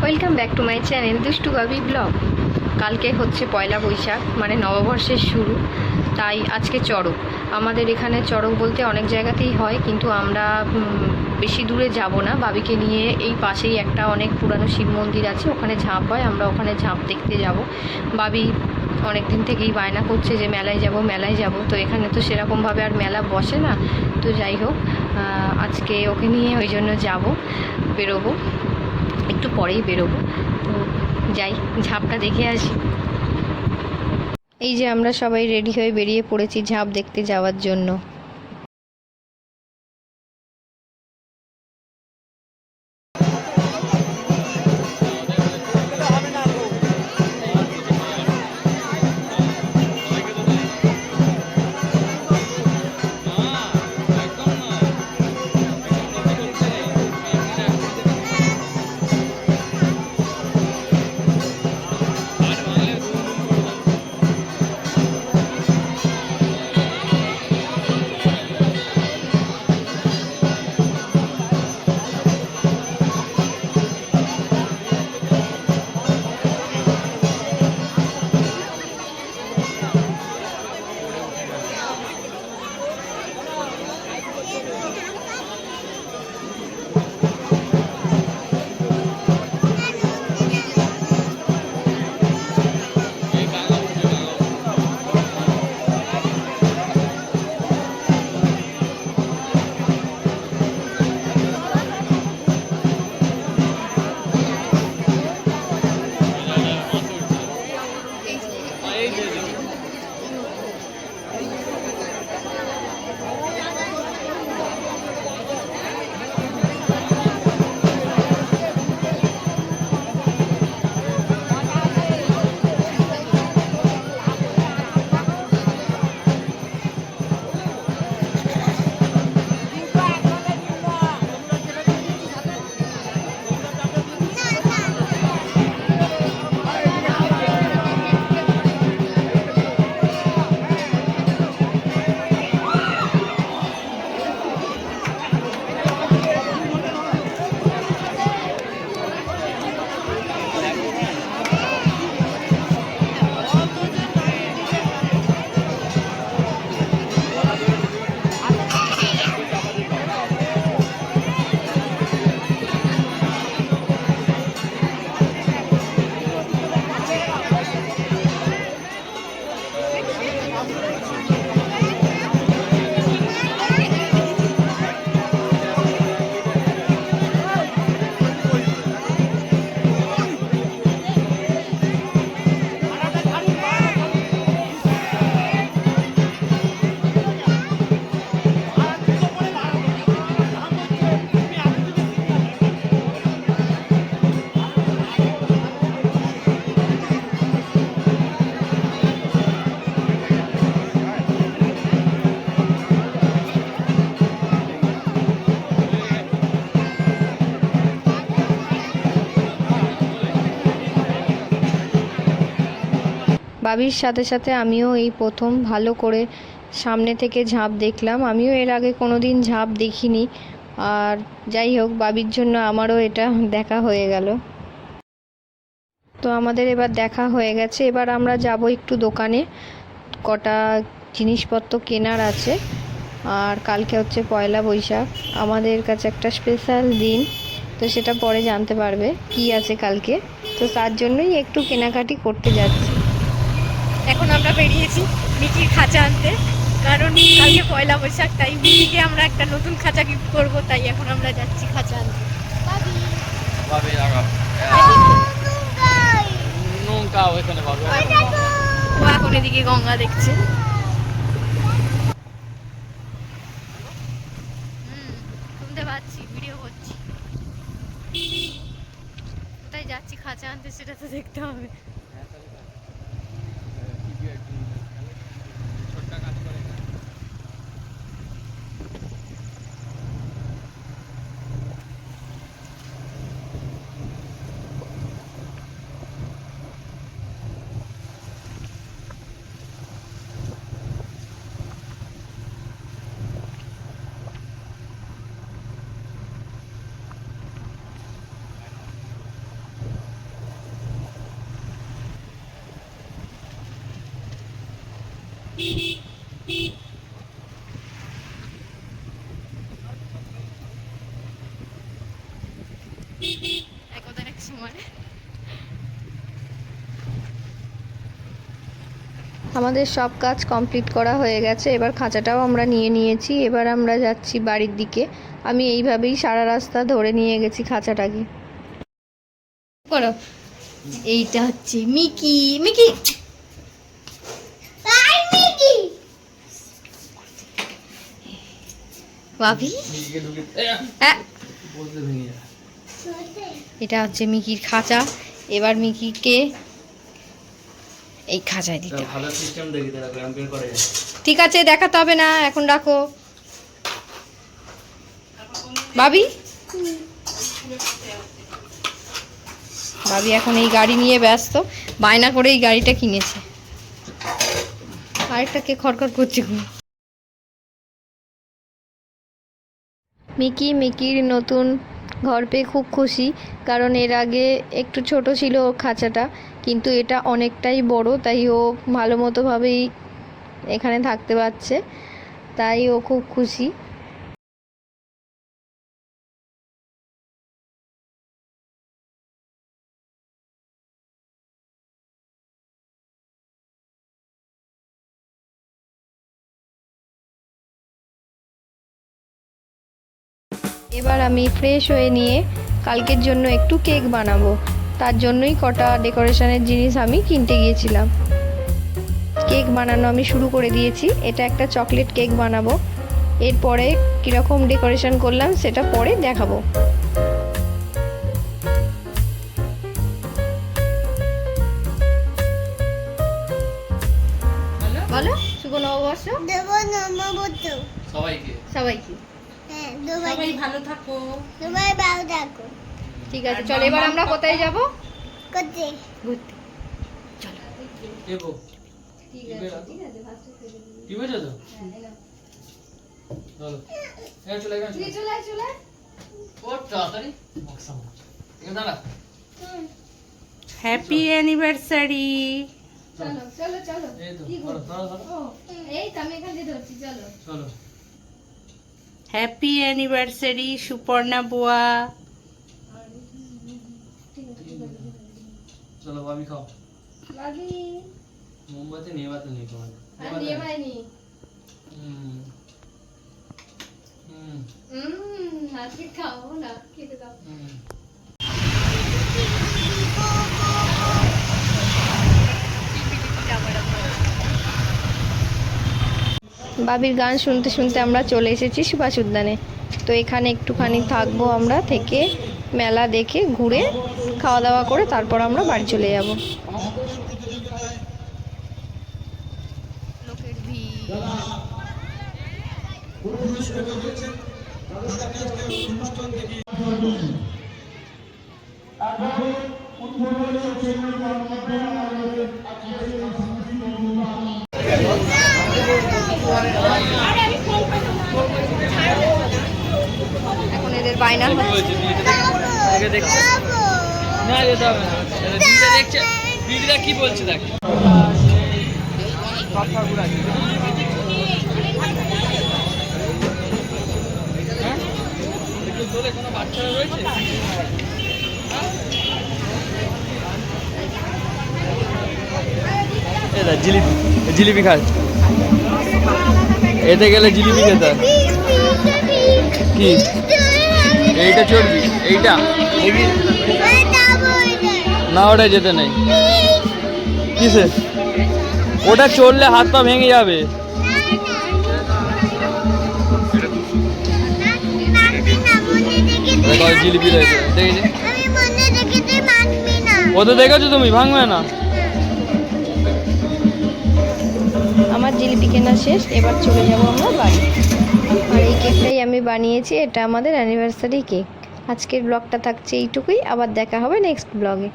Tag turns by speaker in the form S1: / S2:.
S1: Welcome back to my channel দুষ্টু বাবি blog. কালকে হচ্ছে পয়লা বৈশাখ, মানে নববর্ষের শুরু। তাই আজকে চড়ক। আমাদের এখানে চড়ক বলতে অনেক জায়গাতেই হয়, কিন্তু আমরা বেশি দূরে যাব না। বাবিকে নিয়ে এই পাশেই একটা অনেক পুরানো শিব মন্দির আছে, ওখানে ঝাঁপ হয়। আমরা ওখানে ঝাঁপ দেখতে যাব। বাবি অনেক দিন থেকেই বায়না করছে যে মেলায় যাব মেলায় যাব। তো এখানে তো সেরকমভাবে আর মেলা বসে না। তো যাই হোক, আজকে ওকে নিয়ে ওই জন্য যাব, বেরোবো, একটু পরেই বেরোবো। তো যাই, ঝাঁপটা দেখে আসি। এই যে আমরা সবাই রেডি হয়ে বেরিয়ে পড়েছি ঝাঁপ দেখতে যাওয়ার জন্য। বাবির সাথে সাথে আমিও এই প্রথম ভালো করে সামনে থেকে ঝাঁপ দেখলাম। আমিও এর আগে কোনো দিন ঝাঁপ দেখিনি। আর যাই হোক, বাবির জন্য আমারও এটা দেখা হয়ে গেল। তো আমাদের এবার দেখা হয়ে গেছে। এবার আমরা যাব একটু দোকানে, কটা জিনিসপত্র কেনার আছে। আর কালকে হচ্ছে পয়লা বৈশাখ, আমাদের কাছে একটা স্পেশাল দিন। তো সেটা পরে জানতে পারবে কি আছে কালকে। তো তার জন্যই একটু কেনাকাটি করতে যাচ্ছি।
S2: এখন আমরা বেরিয়েছি মিকির খাঁচা আনতে, কারণ কালকে পয়লা বৈশাখ, তাই মিকিকে আমরা একটা নতুন খাঁচা গিফট করবো। তাই এখন আমরা যাচ্ছি খাঁচা আনতে। ও এখন এদিকে গঙ্গা দেখছে। শুনতে পাচ্ছি, ভিডিও করছি। কোথায় যাচ্ছি খাঁচা আনতে সেটা তো দেখতে হবে। একদা এক সময়
S1: আমাদের সব কাজ কমপ্লিট করা হয়ে গেছে, এবার খাঁচাটাও আমরা নিয়ে নিয়েছি। এবার আমরা যাচ্ছি বাড়ির দিকে। আমি এইভাবেই সারা রাস্তা ধরে নিয়ে গেছি খাঁচাটাকে।
S2: করো। এইটা হচ্ছে মিকি। মিকি ভাবি, এটা হচ্ছে মিকির খাঁচা। এবার মিকিকে এই খাঁচায় দিতে হবে। ঠিক আছে, দেখাতে হবে না, এখন রাখো। ভাবি ভাবি এখন এই গাড়ি নিয়ে ব্যস্ত, বায়না করে এই গাড়িটা কিনেছে। আরেকটা কে খড়খড় করছে।
S1: মিকির নতুন ঘর পেয়ে খুব খুশি, কারণ এর আগে একটু ছোট ছিল ওর খাঁচাটা, কিন্তু এটা অনেকটাই বড়, তাই ও ভালো মতোভাবেই এখানে থাকতে পারছে, তাই ও খুব খুশি। এবার আমি ফ্রেশ হয়ে নিয়ে কালকের জন্য একটু কেক বানাবো, তার জন্যই কটা ডেকোরেশনের জিনিস আমি কিনতে গিয়েছিলাম। কেক বানানো আমি শুরু করে দিয়েছি। এটা একটা চকলেট কেক বানাবো, এরপরে কীরকম ডেকোরেশন করলাম সেটা পরে দেখাবো।
S2: বলো, শুভ নববর্ষ
S3: সবাইকে।
S2: সবাইকে।
S4: সবাই ভালো থাকো।
S2: ঠিক আছে, চলো এবার আমরা কোথায় যাব? ঘুরতে। চলো।
S3: এবো
S2: ঠিক আছে ফার্স্টে ছেড়ে দিই।
S3: কি বলছো তো? চলো এই চলে গেছে।
S2: চলে।
S3: ও তাড়াতাড়ি বক্সা এখানে দাঁড়া।
S4: Happy anniversary.
S2: চলো।
S3: এই তো
S2: কি
S3: ধরো
S2: করবো?
S3: ধরো
S2: ও, এই তো আমি এখান দিয়ে ধরছি, চলো।
S3: চলো
S4: হ্যাপি অ্যানিভার্সারি সুপর্ণা বুয়া।
S3: চলো ভাবি খাও।
S2: লাগি।
S3: মোমবাতি নিয়ে বাতি নেই তোমার।
S2: আর নিয়ে ভাইনি। আজকে খাবো না, খেতে দাও।
S1: বাবির গান শুনতে শুনতে আমরা চলে এসেছি সুভাষ উদ্যানে। তো এখানে একটুখানি থাকবো আমরা, থেকে মেলা দেখে ঘুরে খাওয়া দাওয়া করে তারপর আমরা বাড়ি চলে যাব।
S2: লোকের ভিড়।
S1: এখন এদের বায়না হচ্ছে।
S3: না যেতে হবে না, দিদিটা দেখছে, দিদিরা কি বলছে দেখ। কোনো বাচ্চারা রয়েছে? এটা জিলিপি, জিলিপি খায়। এতে গেলে জিলিপি খেতে হয়। কি এইটা চড়বি? এইটা দেখি না, ওটা যেতে নেই। কিসে? ওটা চড়লে হাত পা ভেঙে যাবে। জিলিপি রয়েছে দেখেছি, ও তো দেখেছো তুমি, ভাঙবে না।
S1: আমার জিলিপি কেনা শেষ, এবার চলে যাব আমরা বাড়ি। আর এই কেকটাই আমি বানিয়েছি, এটা আমাদের অ্যানিভার্সারি কেক। আজকের ব্লগটা থাকছে এইটুকুই, আবার দেখা হবে নেক্সট ব্লগে।